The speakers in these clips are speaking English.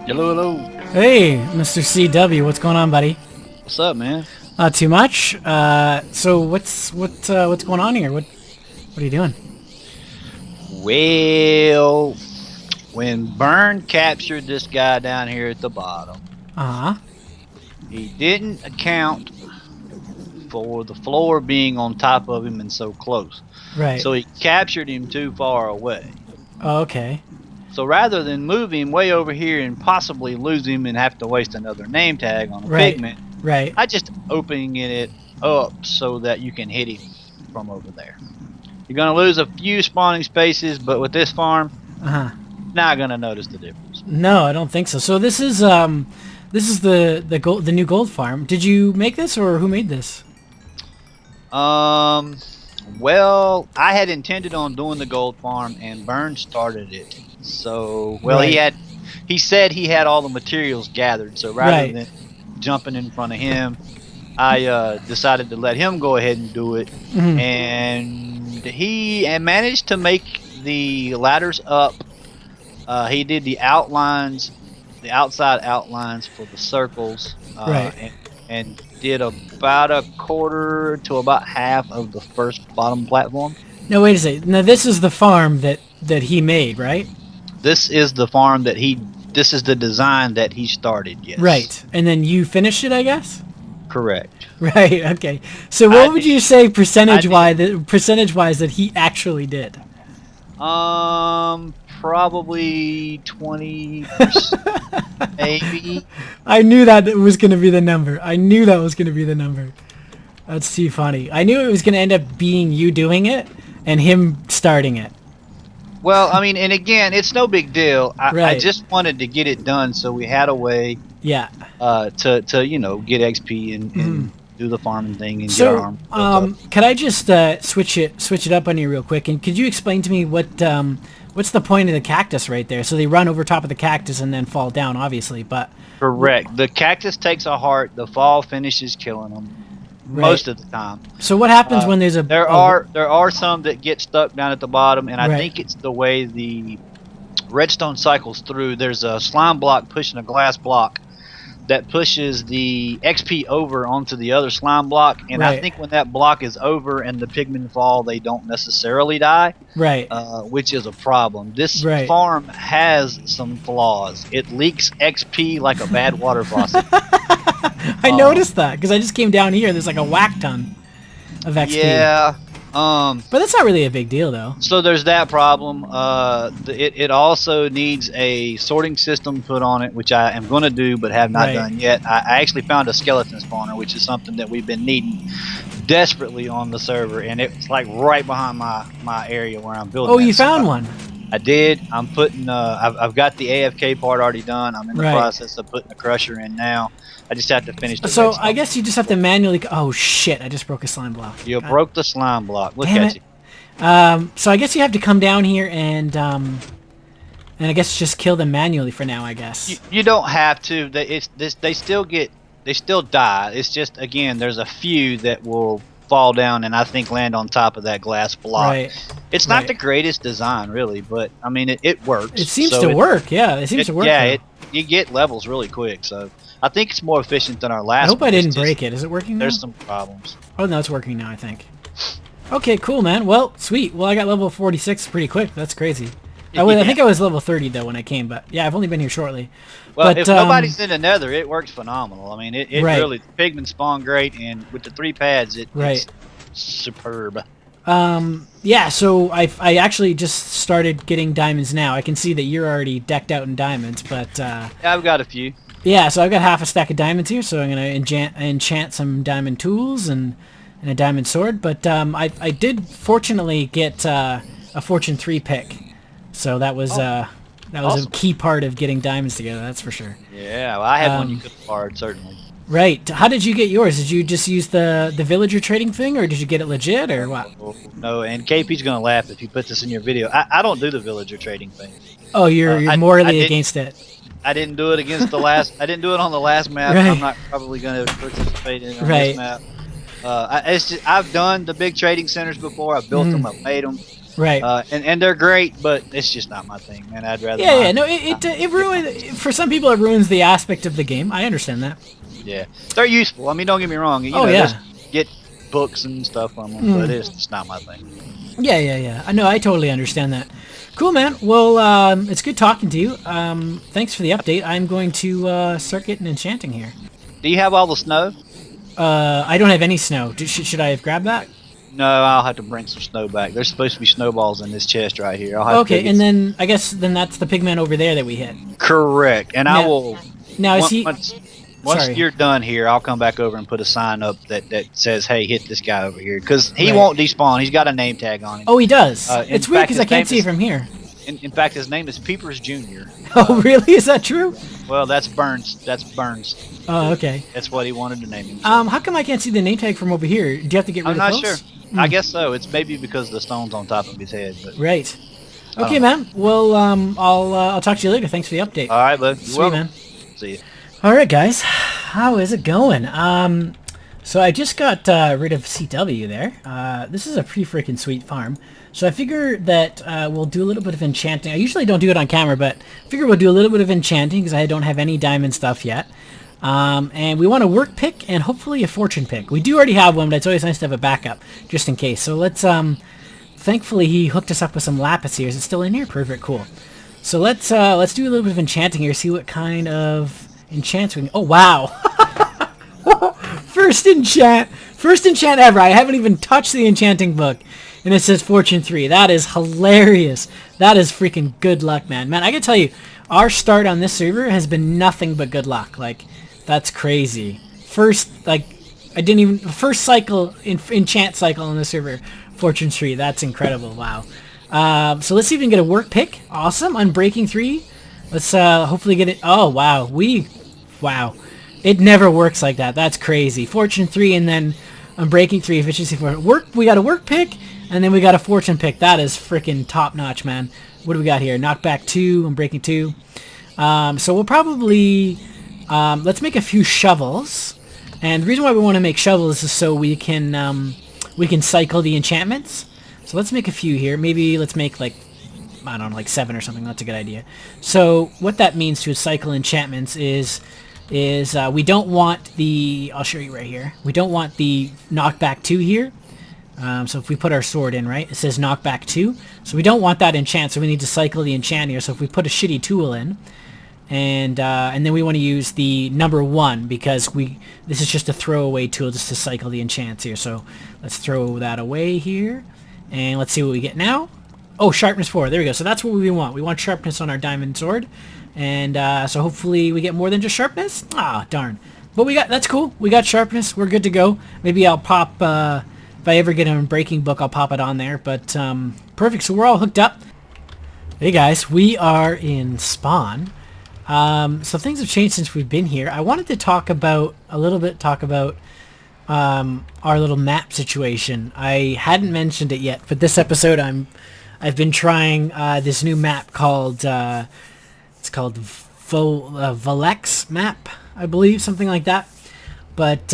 Hello, hello. Hey, Mr. CW, what's going on, buddy? What's up, man? Not too much. So what's going on here? What are you doing? Well, when Byrne captured this guy down here at the bottom, Uh-huh. he didn't account for the floor being on top of him and so close. Right. So he captured him too far away. Oh, okay. So rather than move him way over here and possibly lose him and have to waste another name tag on a pigment, Right. I just opening it up so that you can hit him from over there. You're gonna lose a few spawning spaces, but with this farm, Uh-huh. not gonna notice the difference. No, I don't think so. So this is the new gold farm. Did you make this, or who made this? Well, I had intended on doing the gold farm, and Byrne started it. So, well, Right. he said he had all the materials gathered. So rather than jumping in front of him, I decided to let him go ahead and do it, Mhm. and he managed to make the ladders up. He did the outlines, the outside outlines for the circles, and did about a quarter to about half of the first bottom platform. No, wait a second. Now this is the farm that he made, right? This is the farm that this is the design that he started, yes. Right. And then you finished it, I guess? Correct. Right, okay. So what would you say percentage-wise that he actually did? Probably 20%, maybe. I knew that was going to be the number. I knew that was going to be the number. That's too funny. I knew it was going to end up being you doing it and him starting it. Well, I mean, and again, it's no big deal. I Right. just wanted to get it done so we had a way Yeah. to get XP and do the farming thing and get So, our arm built up. could I just switch it up on you real quick? And could you explain to me what's the point of the cactus right there? So they run over top of the cactus and then fall down, obviously, but... Correct. The cactus takes a heart. The fall finishes killing them most of the time. So what happens when there's a... There are some that get stuck down at the bottom, and I Right. think it's the way the redstone cycles through. There's a slime block pushing a glass block that pushes the XP over onto the other slime block, and I Right. think when that block is over and the pigmen fall, they don't necessarily die, Right. which is a problem. This Right. farm has some flaws. It leaks XP like a bad water faucet. I noticed that because I just came down here. There's like a whack ton of XP. Yeah. But that's not really a big deal, though. So there's that problem. It also needs a sorting system put on it, which I am going to do but have not done yet. I actually found a skeleton spawner, which is something that we've been needing desperately on the server, and it's like right behind my area where I'm building. Oh, you found one. I did. I'm putting. I've got the AFK part already done. I'm in the process of putting the crusher in now. I just have to finish the So redstone. I guess you just have to manually... Oh, shit. I just broke a slime block. You broke the slime block. Look Damn at it. you. So I guess you have to come down here and I guess just kill them manually for now, I guess. You don't have to. They still die. It's just, again, there's a few that will fall down and I think land on top of that glass block. Right. It's not the greatest design, really, but I mean it works. It seems to work. Yeah, it seems to work. Yeah, you get levels really quick, so I think it's more efficient than our last. I hope one. I didn't break it. Is it working now? There's some problems. Oh no, it's working now, I think. Okay, cool, man. Well, sweet. Well, I got level 46 pretty quick. That's crazy. I think I was level 30 though when I came, but yeah, I've only been here shortly. Well, but, if nobody's in the nether, it works phenomenal. I mean, it really, the pigmen spawn great, and with the 3 pads, it's superb. Yeah, so I actually just started getting diamonds now. I can see that you're already decked out in diamonds, but yeah, I've got a few. Yeah, so I've got half a stack of diamonds here, so I'm gonna enchant some diamond tools and a diamond sword. But I did fortunately get a Fortune 3 pick, so that was awesome. A key part of getting diamonds together. That's for sure. Yeah, well, I had one you could have borrowed, certainly. Right. How did you get yours? Did you just use the villager trading thing, or did you get it legit, or what? No, and KP's gonna laugh if you put this in your video. I don't do the villager trading thing. Oh, you're morally against it. I didn't do it against the last. I didn't do it on the last map. Right. I'm not probably going to participate in it on this map. I've done the big trading centers before. I've built them. I've made them. Right. And they're great, but it's just not my thing, man. I'd rather Yeah, yeah. mine. No, it ruins for some people. It ruins the aspect of the game. I understand that. Yeah, they're useful. I mean, don't get me wrong. Oh There's yeah. get books and stuff from them, but it's just not my thing. Yeah, yeah, yeah. I know. I totally understand that. Cool, man. Well, it's good talking to you. Thanks for the update. I'm going to start getting enchanting here. Do you have all the snow? I don't have any snow. Should I have grabbed that? No, I'll have to bring some snow back. There's supposed to be snowballs in this chest right here. I'll have to Okay, and then I guess then that's the pigman over there that we hit. correct. And I will. Now is he? Once Sorry. you're done here, I'll come back over and put a sign up that says, "Hey, hit this guy over here," because he Right. won't despawn. He's got a name tag on him. Oh, he does. In It's weird fact, because I his can't name see it is- from here. In fact, his name is Peepers Jr. Oh, really? Is that true? Well, that's Burns. That's Burns. Oh, okay. That's what he wanted to name him. How come I can't see the name tag from over here? Do you have to get I'm really not close? sure. I guess so. It's maybe because the stone's on top of his head. But Right. Okay, don't man. Well, I'll talk to you later. Thanks for the update. all right, bud. You're Sweet, welcome. man. See you. All right, guys. How is it going? So I just got rid of CW there. This is a pretty freaking sweet farm. So I figure that we'll do a little bit of enchanting. I usually don't do it on camera, but I figure we'll do a little bit of enchanting because I don't have any diamond stuff yet. And we want a work pick and hopefully a fortune pick. We do already have one, but it's always nice to have a backup just in case. So let's, thankfully he hooked us up with some lapis here. Is it still in here? Perfect, cool. So let's do a little bit of enchanting here, see what kind of enchants we can... Oh, wow. First enchant ever. I haven't even touched the enchanting book. And it says Fortune 3. That is hilarious. That is freaking good luck, man. Man, I can tell you, our start on this server has been nothing but good luck. Like, that's crazy. First cycle, enchant cycle on the server, Fortune 3. That's incredible. Wow. So let's see if we can get a work pick. Awesome. Unbreaking 3. Let's hopefully get it. Oh, wow. Wow. It never works like that. That's crazy. Fortune 3 and then Unbreaking 3, efficiency 4. We got a work pick and then we got a fortune pick. That is freaking top notch, man. What do we got here? Knockback 2, Unbreaking 2. So we'll probably let's make a few shovels. And the reason why we want to make shovels is so we can cycle the enchantments. So let's make a few here. Maybe let's make like, I don't know, like 7 or something. That's a good idea. So what that means to cycle enchantments is we don't want the, I'll show you right here. We don't want the knockback 2 here. So if we put our sword in, right, it says knockback 2. So we don't want that enchant, so we need to cycle the enchant here. So if we put a shitty tool in, and then we want to use the number 1 because this is just a throwaway tool just to cycle the enchants here. So let's throw that away here, and let's see what we get now. Oh, sharpness 4. There we go. So that's what we want. We want sharpness on our diamond sword. And so hopefully we get more than just sharpness. Ah, darn. But that's cool. We got sharpness. We're good to go. Maybe I'll pop, if I ever get a Unbreaking book, I'll pop it on there. But perfect. So we're all hooked up. Hey guys, we are in spawn. So things have changed since we've been here. I wanted to talk about our little map situation. I hadn't mentioned it yet, but this episode I've been trying this new map called it's called Valex map, I believe, something like that. But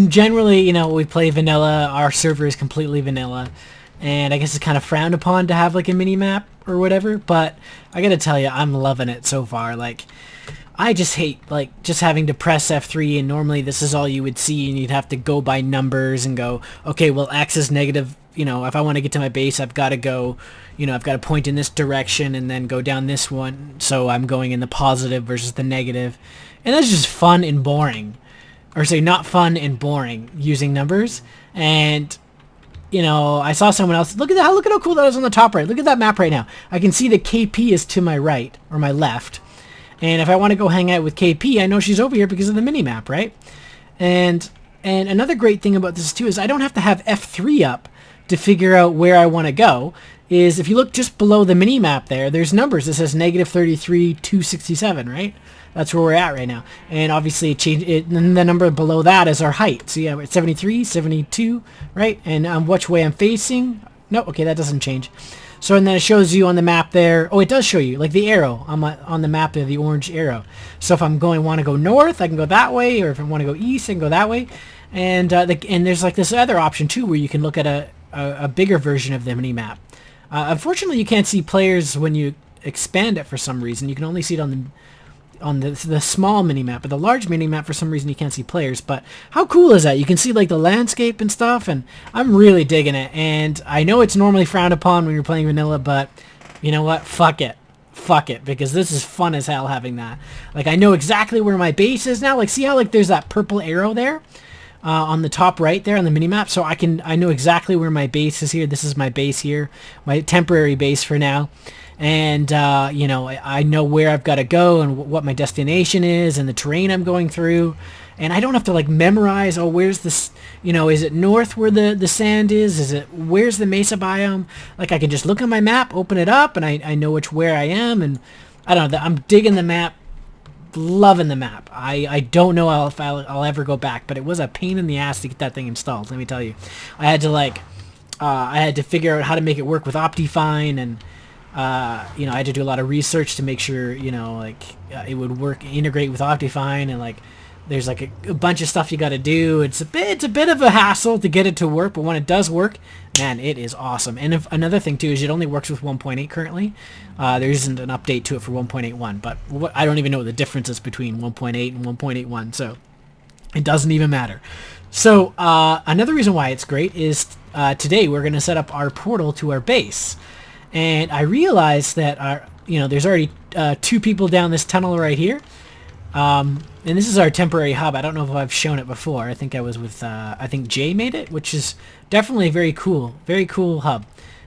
generally, we play vanilla. Our server is completely vanilla, and I guess it's kind of frowned upon to have like a mini map or whatever. But I gotta tell you, I'm loving it so far. Like, I just hate just having to press F3, and normally this is all you would see, and you'd have to go by numbers and go, okay, well, X is negative. If I want to get to my base, I've got to go, I've got to point in this direction and then go down this one. So I'm going in the positive versus the negative. And that's just fun and boring. Or say not fun and boring using numbers. And, I saw someone else. Look at how cool that is on the top right. Look at that map right now. I can see that KP is to my right or my left. And if I want to go hang out with KP, I know she's over here because of the mini map, right? And another great thing about this too is I don't have to have F3 up to figure out where I want to go. Is if you look just below the mini map there's numbers. It says -33, 267, right? That's where we're at right now. And obviously and the number below that is our height. So yeah, we're at 73, 72, right? And which way I'm facing. No, okay, that doesn't change. So and then it shows you on the map there. Oh, it does show you like the arrow on the map there, the orange arrow. So if I'm want to go north, I can go that way, or if I want to go east, I can go that way. And and there's like this other option too, where you can look at a bigger version of the mini map. Unfortunately, you can't see players when you expand it for some reason. You can only see it on the small mini-map, but the large mini-map, for some reason, you can't see players. But how cool is that? You can see, like, the landscape and stuff, and I'm really digging it. And I know it's normally frowned upon when you're playing vanilla, but you know what? Fuck it. Fuck it, because this is fun as hell having that. Like, I know exactly where my base is now. Like, see how, like, there's that purple arrow there? On the top right there on the minimap, so I know exactly where my base is here. This is my base here, my temporary base for now. And, you know, I know where I've got to go and what my destination is and the terrain I'm going through. And I don't have to, like, memorize, oh, where's this, you know, is it north where the sand is? Is it, where's the mesa biome? Like, I can just look on my map, open it up, and I know where I am. And I don't know, I'm digging the map, loving the map. I don't know if I'll ever go back, but it was a pain in the ass to get that thing installed, let me tell you. I had to, like, I had to figure out how to make it work with Optifine, and you know, I had to do a lot of research to make sure, you know, like, it would work, integrate with Optifine, and, like, there's, like, a bunch of stuff you got to do. It's a bit of a hassle to get it to work, but when it does work, man, it is awesome. And another thing too is it only works with 1.8 currently. There isn't an update to it for 1.81, but I don't even know what the difference is between 1.8 and 1.81, so it doesn't even matter. So another reason why it's great is today we're going to set up our portal to our base. And I realized that you know, there's already 2 people down this tunnel right here. And this is our temporary hub. I don't know if I've shown it before. I think I was with, I think Jay made it, which is definitely very cool hub.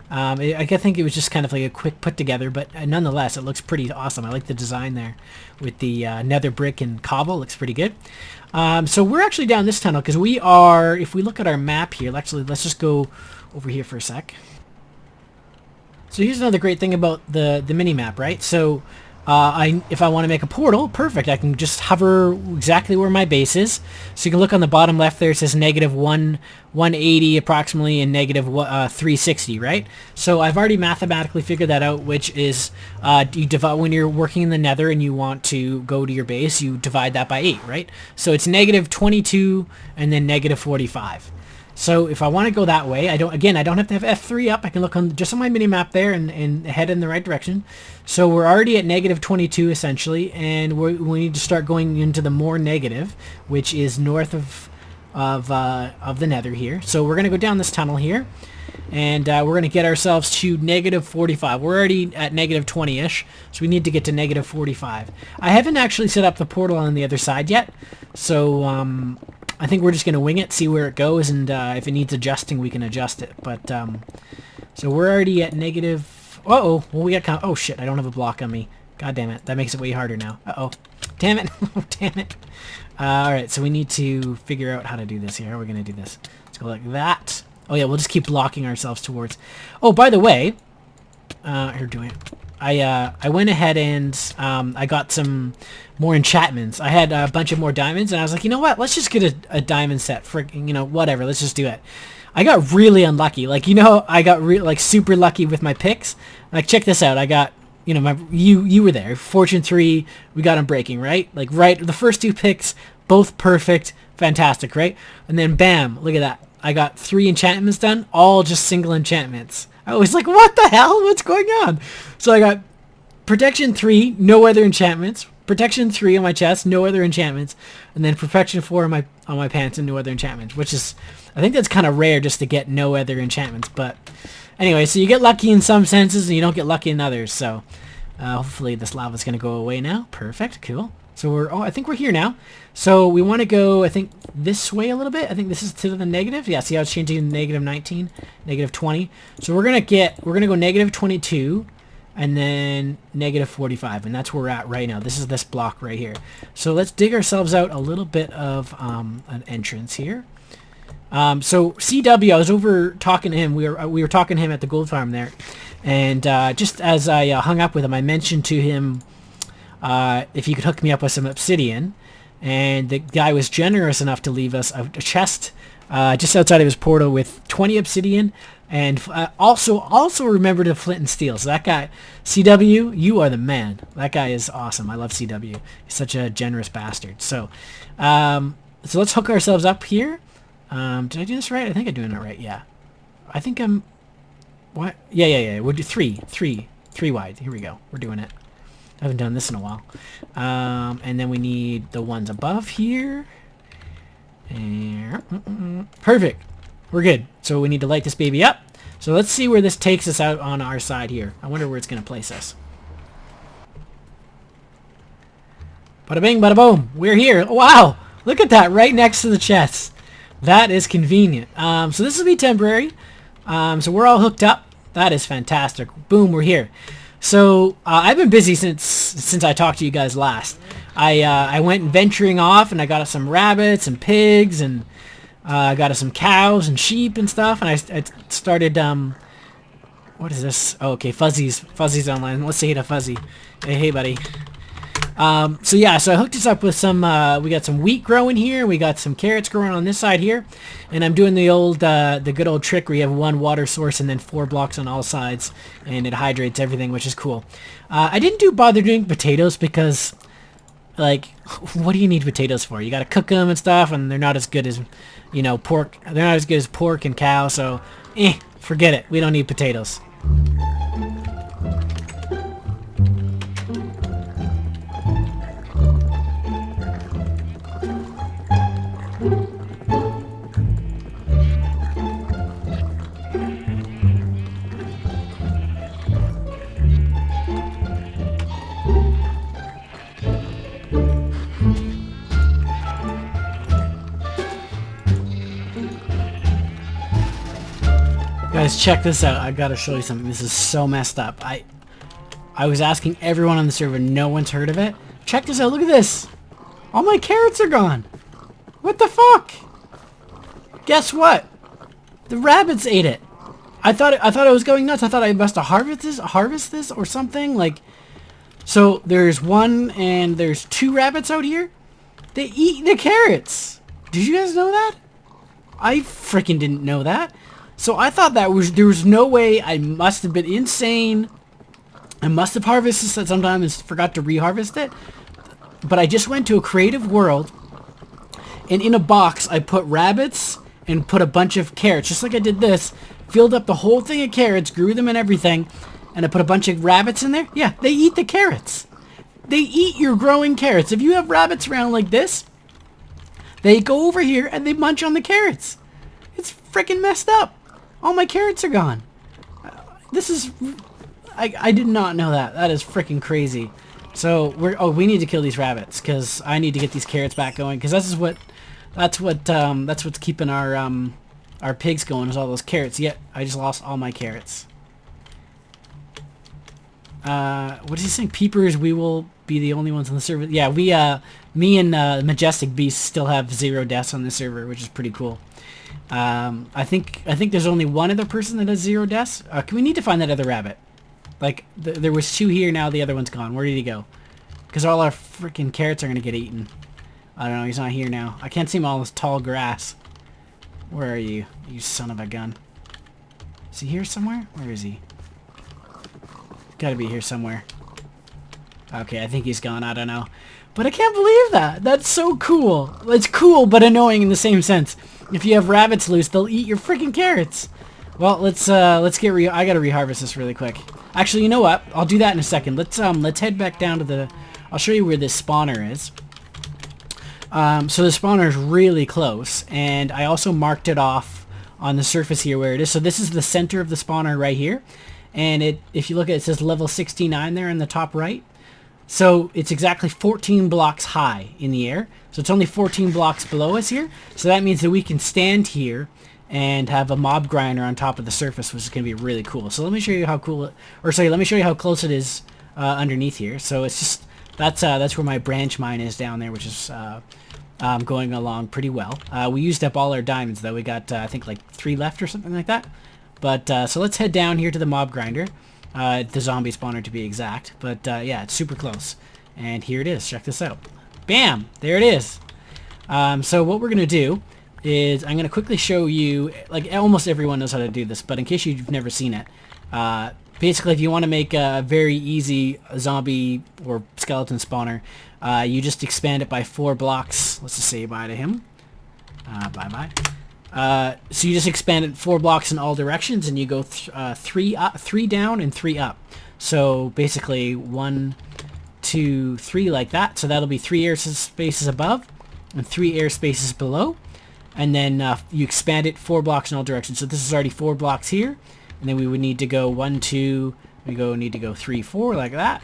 I think it was just kind of like a quick put together, but nonetheless, it looks pretty awesome. I like the design there with the nether brick and cobble. Looks pretty good. So we're actually down this tunnel because we are, if we look at our map here, actually, let's just go over here for a sec. So here's another great thing about the mini-map, right? So if I want to make a portal, perfect. I can just hover exactly where my base is. So you can look on the bottom left there. It says -180 approximately and -360, right? So I've already mathematically figured that out, which is you divide when you're working in the nether and you want to go to your base, you divide that by 8, right? So it's -22 and then -45. So if I want to go that way, I don't have to have F3 up. I can look on just on my mini-map there and head in the right direction. So we're already at -22 essentially, and we need to start going into the more negative, which is north of the nether here. So we're going to go down this tunnel here, and we're going to get ourselves to -45. We're already at -20-ish, so we need to get to -45. I haven't actually set up the portal on the other side yet, so I think we're just going to wing it, see where it goes, and if it needs adjusting, we can adjust it. But, so we're already at negative... Uh-oh. Well, we got... Oh, shit. I don't have a block on me. God damn it. That makes it way harder now. Uh-oh. Damn it. Damn it. Alright, so we need to figure out how to do this here. How are we going to do this? Let's go like that. Oh, yeah, we'll just keep blocking ourselves towards... Oh, by the way... Here, doing it. I went ahead and I got some more enchantments. I had a bunch of more diamonds, and I was like, you know what? Let's just get a diamond set. Freaking, you know, whatever. Let's just do it. I got really unlucky. Like, you know, I got like super lucky with my picks. Like, check this out. I got, you know, you were there. Fortune 3, we got them breaking, right? Like, right, the first 2 picks, both perfect, fantastic, right? And then bam, look at that. I got 3 enchantments done, all just single enchantments. I was like, what the hell? What's going on? So I got protection 3, no other enchantments. Protection 3 on my chest, no other enchantments. And then protection 4 on my pants and no other enchantments, which is, I think that's kind of rare just to get no other enchantments. But anyway, so you get lucky in some senses and you don't get lucky in others. So hopefully this lava's going to go away now. Perfect. Cool. So I think we're here now. So we want to go, I think, this way a little bit. I think this is to the negative. Yeah, see how it's changing to -19, -20. So we're going to go -22 and then -45. And that's where we're at right now. This is this block right here. So let's dig ourselves out a little bit of an entrance here. So CW, I was over talking to him. We were talking to him at the gold farm there. And just as I hung up with him, I mentioned to him if he could hook me up with some obsidian, and the guy was generous enough to leave us a chest just outside of his portal with 20 obsidian, and also remembered a flint and steel. So that guy, CW, you are the man. That guy is awesome. I love CW. He's such a generous bastard. So so let's hook ourselves up here. Did I do this right? I think I'm doing it right. Yeah, I think I'm... What? Yeah. We'll do three wide. Here we go. We're doing it. I haven't done this in a while. And then we need the ones above here. And perfect. We're good. So we need to light this baby up. So let's see where this takes us out on our side here. I wonder where it's going to place us. Bada bing, bada boom. We're here. Wow. Look at that right next to the chest. That is convenient. So this will be temporary. So we're all hooked up. That is fantastic. Boom, we're here. So I've been busy since I talked to you guys last. I went venturing off and I got us some rabbits and pigs and I got us some cows and sheep and stuff. And I started, what is this? Oh, okay, Fuzzy's online. Let's say hey to Fuzzy. Hey, buddy. So yeah, so I hooked us up with some, we got some wheat growing here, we got some carrots growing on this side here, and I'm doing the old, the good old trick where you have one water source and then 4 blocks on all sides, and it hydrates everything, which is cool. I didn't bother doing potatoes because, like, what do you need potatoes for? You gotta cook them and stuff, and they're not as good as, you know, pork, they're not as good as pork and cow, so, forget it, we don't need potatoes. Guys, check this out. I gotta show you something. This is so messed up. I was asking everyone on the server. No one's heard of it. Check this out. Look at this. All my carrots are gone. What the fuck? Guess what? The rabbits ate it. I thought I was going nuts. I thought I must have harvest this or something. Like, so there's 1 and there's 2 rabbits out here. They eat the carrots. Did you guys know that? I freaking didn't know that. So I thought there was no way. I must have been insane. I must have harvested it sometime and forgot to reharvest it. But I just went to a creative world, and in a box I put rabbits and put a bunch of carrots, just like I did this. Filled up the whole thing of carrots, grew them and everything, and I put a bunch of rabbits in there. Yeah, they eat the carrots. They eat your growing carrots. If you have rabbits around like this, they go over here and they munch on the carrots. It's freaking messed up. All my carrots are gone. This is... I did not know that. That is freaking crazy. So we need to kill these rabbits because I need to get these carrots back going because that's what's keeping our pigs going is all those carrots. Yet I just lost all my carrots. What is he saying? Peepers, we will be the only ones on the server. Yeah, me and Majestic Beast still have 0 deaths on the server, which is pretty cool. I think there's only one other person that has 0 deaths. We need to find that other rabbit. Like, there was 2 here, now the other one's gone. Where did he go? Because all our freaking carrots are going to get eaten. I don't know, he's not here now. I can't see him all this tall grass. Where are you, you son of a gun? Is he here somewhere? Where is he? Gotta be here somewhere. Okay, I think he's gone, I don't know. But I can't believe that! That's so cool! It's cool, but annoying in the same sense. If you have rabbits loose, they'll eat your freaking carrots! Well, let's get I gotta reharvest this really quick. Actually, you know what? I'll do that in a second. Let's head back down to the... I'll show you where this spawner is. So the spawner is really close, and I also marked it off on the surface here where it is. So this is the center of the spawner right here, and if you look at it, it says level 69 there in the top right. So it's exactly 14 blocks high in the air. So it's only 14 blocks below us here. So that means that we can stand here and have a mob grinder on top of the surface, which is going to be really cool. So let me show you how cool let me show you how close it is underneath here. So it's just that's where my branch mine is down there, which is going along pretty well. We used up all our diamonds though. We got I think like 3 left or something like that. But so let's head down here to the mob grinder, the zombie spawner to be exact. But yeah, it's super close. And here it is. Check this out. Bam! There it is. So what we're gonna do is I'm gonna quickly show you. Like almost everyone knows how to do this, but in case you've never seen it, basically if you want to make a very easy zombie or skeleton spawner, you just expand it by 4 blocks. Let's just say bye to him. Bye bye. So you just expand it 4 blocks in all directions, and you go 3 up, 3 down, and 3 up. So basically 1, 2, 3 like that. So that'll be 3 air spaces above and 3 air spaces below. And then you expand it 4 blocks in all directions. So this is already 4 blocks here. And then we would need to go 1, 2, need to go 3, 4 like that.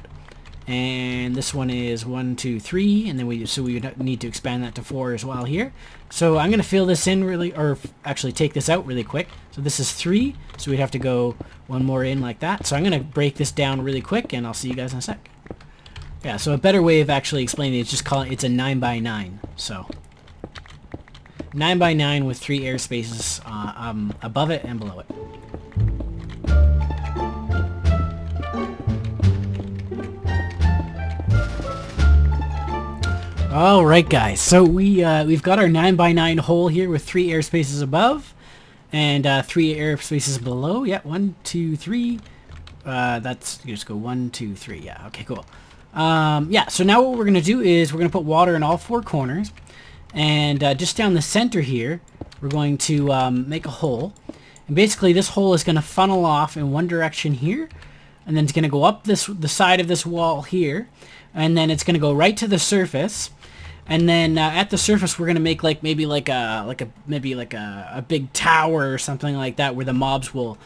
And this one is 1, 2, 3, and then we would need to expand that to 4 as well here. So I'm going to fill this in really, or actually take this out really quick. So this is 3, so we'd have to go 1 more in like that. So I'm going to break this down really quick, and I'll see you guys in a sec. Yeah, so a better way of actually explaining it is just call it, it's a 9 by 9. So 9 by 9 with 3 air spaces above it and below it. Alright guys, so we've got our 9 by 9 hole here with 3 air spaces above and 3 air spaces below. Yeah, 1, 2, 3. That's, you just go 1, 2, 3. Yeah, okay, cool. Yeah, so now what we're going to do is we're going to put water in all 4 corners. And just down the center here, we're going to make a hole. And basically this hole is going to funnel off in one direction here. And then it's going to go up the side of this wall here. And then it's going to go right to the surface. And then at the surface, we're gonna make maybe a big tower or something like that, where the mobs will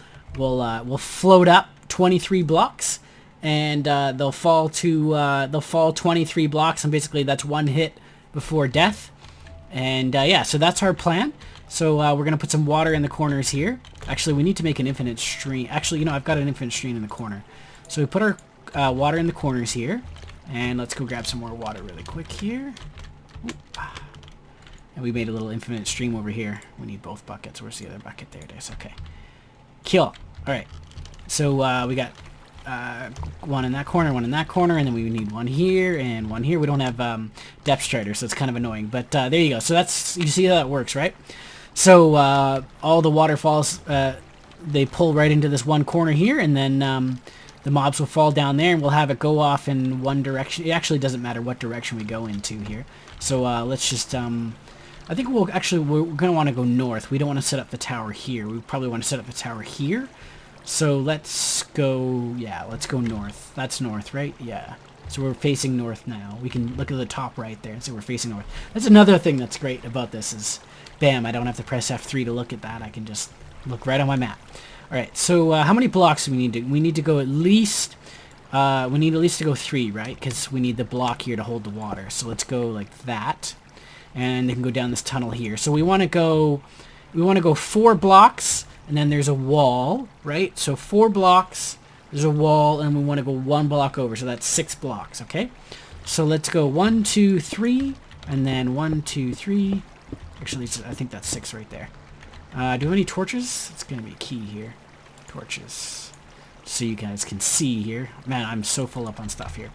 float up 23 blocks, and they'll fall 23 blocks, and basically that's 1 hit before death. And yeah, so that's our plan. So we're gonna put some water in the corners here. Actually, we need to make an infinite stream. Actually, you know, I've got an infinite stream in the corner. So we put our water in the corners here, and let's go grab some more water really quick here. And we made a little infinite stream over here. We need both buckets. Where's the other bucket? There it is. Okay. Kill. Alright. So we got 1 in that corner, 1 in that corner, and then we need 1 here and 1 here. We don't have depth strider, so it's kind of annoying. But there you go. So that's, you see how that works, right? So all the waterfalls, they pull right into this one corner here, and then the mobs will fall down there, and we'll have it go off in one direction. It actually doesn't matter what direction we go into here. So let's just, I think we're going to want to go north. We don't want to set up the tower here. We probably want to set up the tower here. So let's go, yeah, let's go north. That's north, right? Yeah. So we're facing north now. We can look at the top right there and see we're facing north. That's another thing that's great about this is, bam, I don't have to press F3 to look at that. I can just look right on my map. All right, so how many blocks do we need to? We need to go at least. We need at least to go 3, right? Because we need the block here to hold the water. So let's go like that, and they can go down this tunnel here. So we want to go 4 blocks, and then there's a wall, right? So 4 blocks, there's a wall, and we want to go 1 block over. So that's 6 blocks, okay? So let's go 1, 2, 3, and then 1, 2, 3. Actually, I think that's 6 right there. Do we have any torches? It's going to be key here. Torches. So you guys can see here. Man, I'm so full up on stuff here.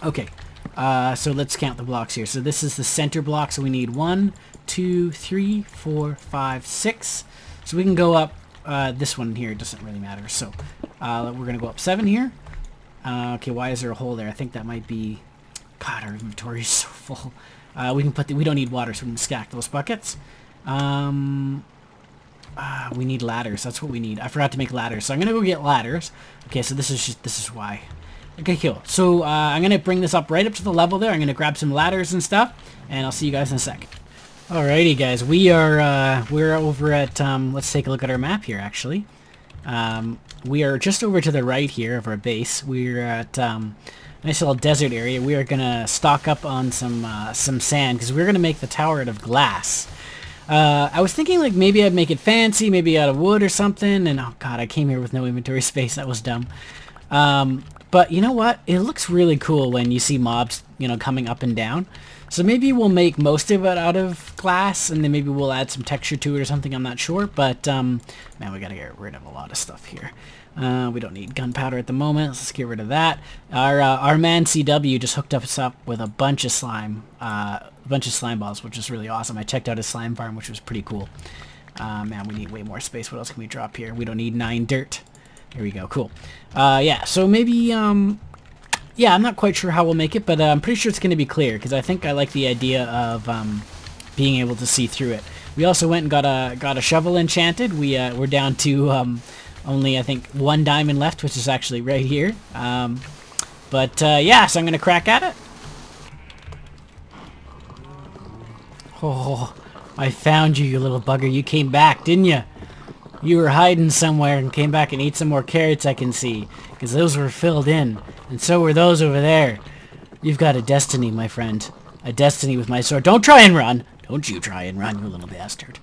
Okay. So let's count the blocks here. So this is the center block. So we need 1, 2, 3, 4, 5, 6. So we can go up this one here. It doesn't really matter. So we're going to go up 7 here. Okay, why is there a hole there? I think that might be... God, our inventory is so full. We can put we don't need water, so we can stack those buckets. We need ladders. That's what we need. I forgot to make ladders, so I'm gonna go get ladders. Okay, so this is why. Okay, cool. So I'm gonna bring this up right up to the level there. I'm gonna grab some ladders and stuff, and I'll see you guys in a sec. Alrighty, guys. We're over at let's take a look at our map here. Actually, we are just over to the right here of our base. We're at nice little desert area. We are gonna stock up on some sand because we're gonna make the tower out of glass. I was thinking like maybe I'd make it fancy, maybe out of wood or something, and oh god, I came here with no inventory space. That was dumb. But you know what? It looks really cool when you see mobs, you know, coming up and down. So maybe we'll make most of it out of glass, and then maybe we'll add some texture to it or something. I'm not sure, but man, we gotta get rid of a lot of stuff here. We don't need gunpowder at the moment. Let's get rid of that. Our man CW just hooked us up with a bunch of slime balls, which is really awesome. I checked out his slime farm, which was pretty cool. Man, we need way more space. What else can we drop here? We don't need 9 dirt. Here we go. Cool. Yeah, so maybe, yeah, I'm not quite sure how we'll make it, but I'm pretty sure it's going to be clear, because I think I like the idea of being able to see through it. We also went and got a shovel enchanted. We're down to only I think 1 diamond left, which is actually right here. Yeah, so I'm gonna crack at it. Oh, I found you, you little bugger. You came back, didn't you? You were hiding somewhere and came back and ate some more carrots, I can see. Because those were filled in. And so were those over there. You've got a destiny, my friend. A destiny with my sword. Don't try and run! Don't you try and run, you little bastard.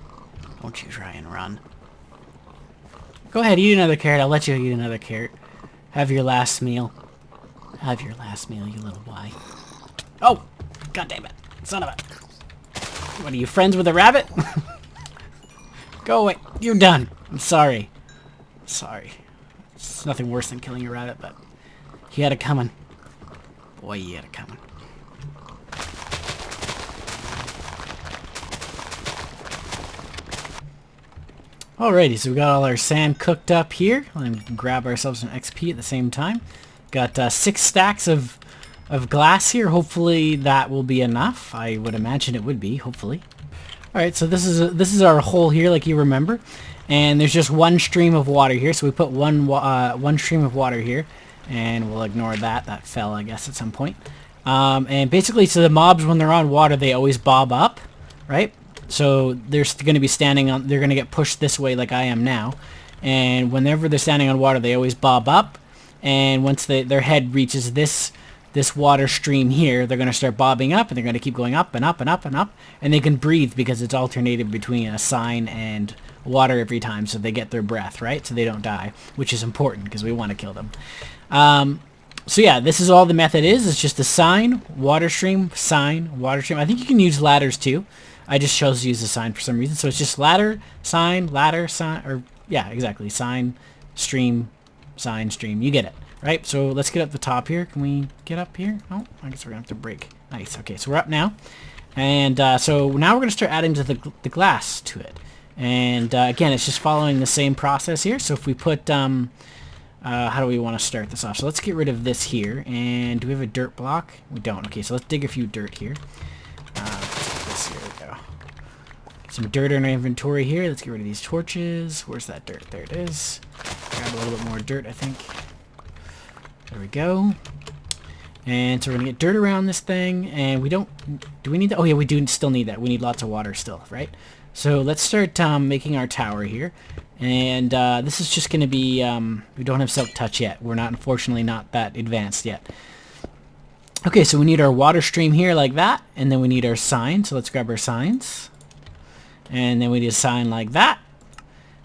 Don't you try and run. Go ahead, eat another carrot. I'll let you eat another carrot. Have your last meal. Have your last meal, you little boy. Oh! God damn it. Son of a... What, are you friends with a rabbit? Go away. You're done. I'm sorry. Sorry. It's nothing worse than killing a rabbit, but he had it coming. Boy, he had it coming. Alrighty, so we got all our sand cooked up here. Let me grab ourselves some XP at the same time. Got 6 stacks of glass here. Hopefully that will be enough. I would imagine it would be, hopefully. Alright, so this is our hole here, like you remember. And there's just one stream of water here, so we put one stream of water here. And we'll ignore that. That fell, I guess, at some point. And basically, so the mobs, when they're on water, they always bob up, right? So they're going to be standing on, they're going to get pushed this way like I am now. And whenever they're standing on water, they always bob up. And once their head reaches this water stream here, they're going to start bobbing up, and they're going to keep going up and up and up and up. And they can breathe because it's alternated between a sign and water every time, so they get their breath, right? So they don't die, which is important because we want to kill them. So yeah, this is all the method is. It's just a sign, water stream, sign, water stream. I think you can use ladders too. I just chose to use a sign for some reason. So it's just ladder, sign, or yeah, exactly. Sign, stream, sign, stream. You get it, right? So let's get up the top here. Can we get up here? Oh, I guess we're gonna have to break. Nice. Okay, so we're up now. And so now we're gonna start adding to the glass to it. And again, it's just following the same process here. So if we put, how do we want to start this off? So let's get rid of this here. And do we have a dirt block? We don't. Okay, so let's dig a few dirt here. Let's get this. Here we go. Some dirt in our inventory here. Let's get rid of these torches. Where's that dirt? There it is. Grab a little bit more dirt, I think. There we go. And so we're going to get dirt around this thing. And we don't... Do we need that? Oh, yeah, we do still need that. We need lots of water still, right? So let's start making our tower here. And this is just going to be... we don't have silk touch yet. We're not, unfortunately, not that advanced yet. Okay, so we need our water stream here like that. And then we need our sign. So let's grab our signs. And then we need a sign like that.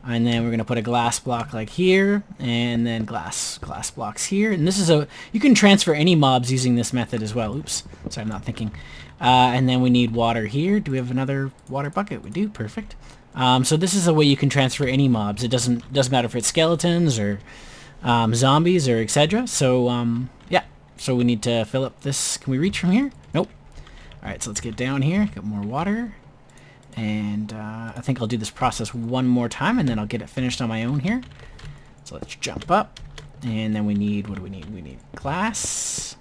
And then we're going to put a glass block like here. And then glass blocks here. And this is a... You can transfer any mobs using this method as well. Oops. Sorry, I'm not thinking. And then we need water here. Do we have another water bucket? We do. Perfect. So this is a way you can transfer any mobs. It doesn't matter if it's skeletons or zombies or etc. So yeah. So we need to fill up this. Can we reach from here? Nope. All right. So let's get down here. Get more water. And I think I'll do this process one more time, and then I'll get it finished on my own here. So let's jump up. And then we need, what do we need? We need glass,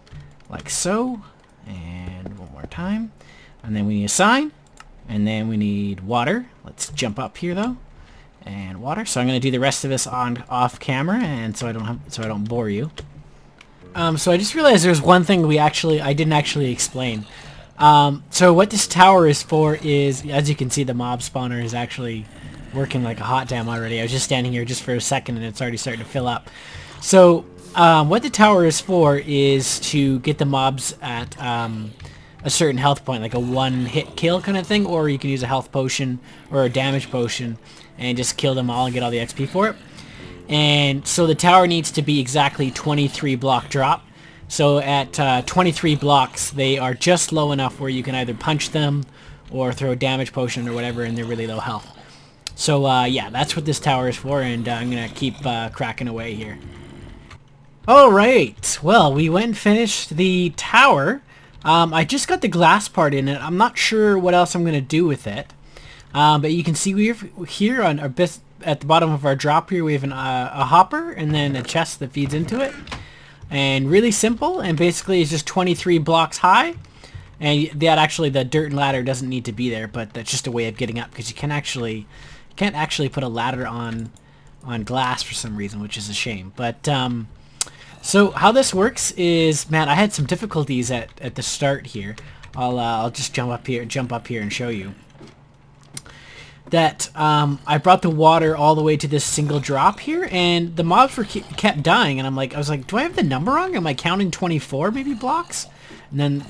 like so. And one more time. And then we need a sign. And then we need water. Let's jump up here though. And water. So I'm going to do the rest of this off camera, and so I don't bore you. So I just realized there's one thing I didn't actually explain. So what this tower is for is, as you can see, the mob spawner is actually working like a hot damn already. I was just standing here just for a second and it's already starting to fill up. So what the tower is for is to get the mobs at a certain health point, like a one-hit kill kind of thing, or you can use a health potion or a damage potion and just kill them all and get all the XP for it. And so the tower needs to be exactly 23 block drop. So at 23 blocks, they are just low enough where you can either punch them or throw a damage potion or whatever, and they're really low health. So yeah, that's what this tower is for, and I'm going to keep cracking away here. Alright, well, we went and finished the tower. I just got the glass part in it. I'm not sure what else I'm going to do with it. But you can see we have here on our at the bottom of our drop here, we have a hopper and then a chest that feeds into it. And really simple, and basically it's just 23 blocks high. And that actually, the dirt and ladder doesn't need to be there, but that's just a way of getting up, because you can't actually put a ladder on glass for some reason, which is a shame. But so how this works is, man, I had some difficulties at the start here. I'll just jump up here and show you that I brought the water all the way to this single drop here, and the mobs kept dying, and I was like, do I have the number wrong? Am I counting 24 maybe blocks? And then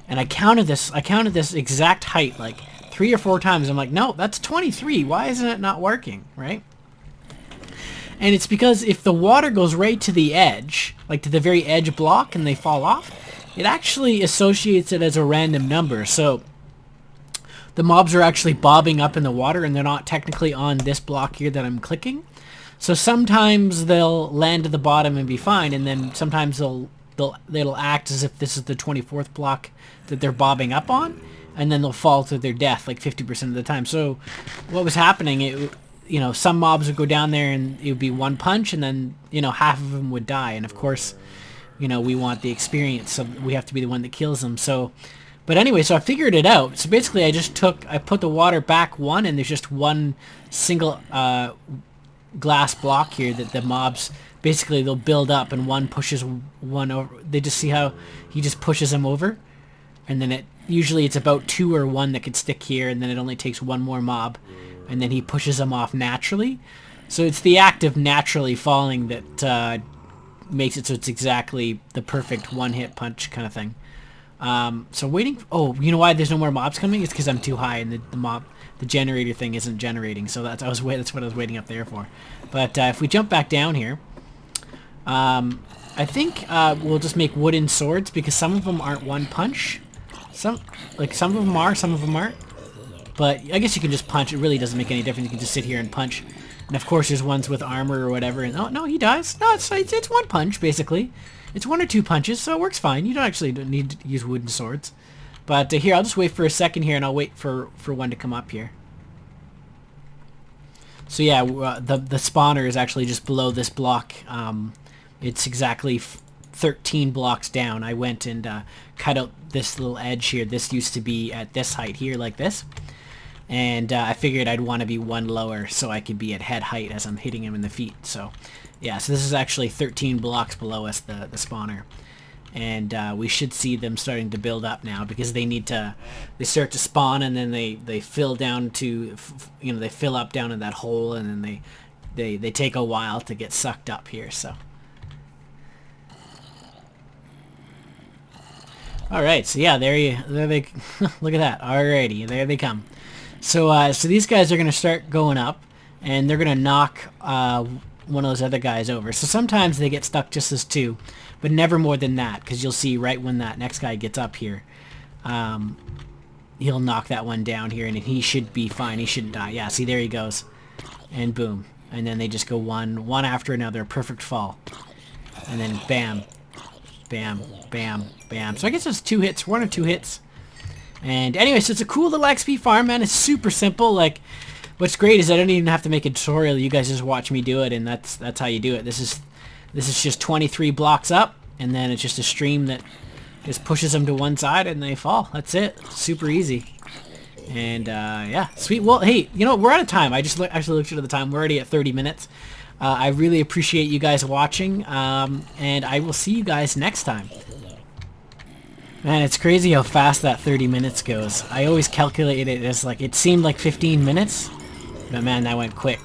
and I counted this exact height like 3 or 4 times. I'm like, no, that's 23. Why isn't it not working, right? And it's because if the water goes right to the edge, like to the very edge block, and they fall off, it actually associates it as a random number. So the mobs are actually bobbing up in the water, and they're not technically on this block here that I'm clicking. So sometimes they'll land at the bottom and be fine, and then sometimes they'll act as if this is the 24th block that they're bobbing up on, and then they'll fall to their death like 50% of the time. So what was happening, some mobs would go down there and it would be one punch, and then, half of them would die. And of course, we want the experience, so we have to be the one that kills them. So, but anyway, so I figured it out. So basically I put the water back one, and there's just one single glass block here that the mobs, basically they'll build up, and one pushes one over. They just see how he just pushes them over, and then usually it's about 2 or 1 that could stick here, and then it only takes one more mob, and then he pushes them off naturally. So it's the act of naturally falling that makes it so it's exactly the perfect one-hit punch kind of thing. So waiting. Oh, you know why there's no more mobs coming? It's because I'm too high, and the generator thing isn't generating. So that's what I was waiting up there for. But if we jump back down here, I think we'll just make wooden swords, because some of them aren't one punch. Some of them are, some of them aren't. But I guess you can just punch. It really doesn't make any difference. You can just sit here and punch. And of course, there's ones with armor or whatever. And oh no, he dies. No, it's one punch basically. It's 1 or 2 punches, so it works fine. You don't need to use wooden swords. But here, I'll just wait for a second here, and I'll wait for one to come up here. So yeah, the spawner is actually just below this block. It's exactly 13 blocks down. I went and cut out this little edge here. This used to be at this height here, like this. And I figured I'd want to be 1 lower so I could be at head height as I'm hitting him in the feet. So yeah, so this is actually 13 blocks below us, the spawner. And we should see them starting to build up now, because they start to spawn, and then they fill down to, they fill up down in that hole, and then they take a while to get sucked up here, so. Alright, so yeah, there they, look at that, alrighty, there they come. So these guys are going to start going up, and they're going to knock one of those other guys over. So sometimes they get stuck just as 2, but never more than that, because you'll see right when that next guy gets up here, he'll knock that one down here, and he should be fine. He shouldn't die. Yeah, see, there he goes. And boom. And then they just go one after another, perfect fall. And then bam, bam, bam, bam. So I guess it's 2 hits, 1 or 2 hits. And anyway, so it's a cool little XP farm, man. It's super simple. Like, what's great is I don't even have to make a tutorial. You guys just watch me do it, and that's how you do it. This is just 23 blocks up, and then it's just a stream that just pushes them to one side, and they fall. That's it. Super easy. And yeah, sweet. Well, hey, we're out of time. I just actually looked at the time. We're already at 30 minutes. I really appreciate you guys watching, and I will see you guys next time. Man, it's crazy how fast that 30 minutes goes. I always calculate it as it seemed like 15 minutes, but man, that went quick.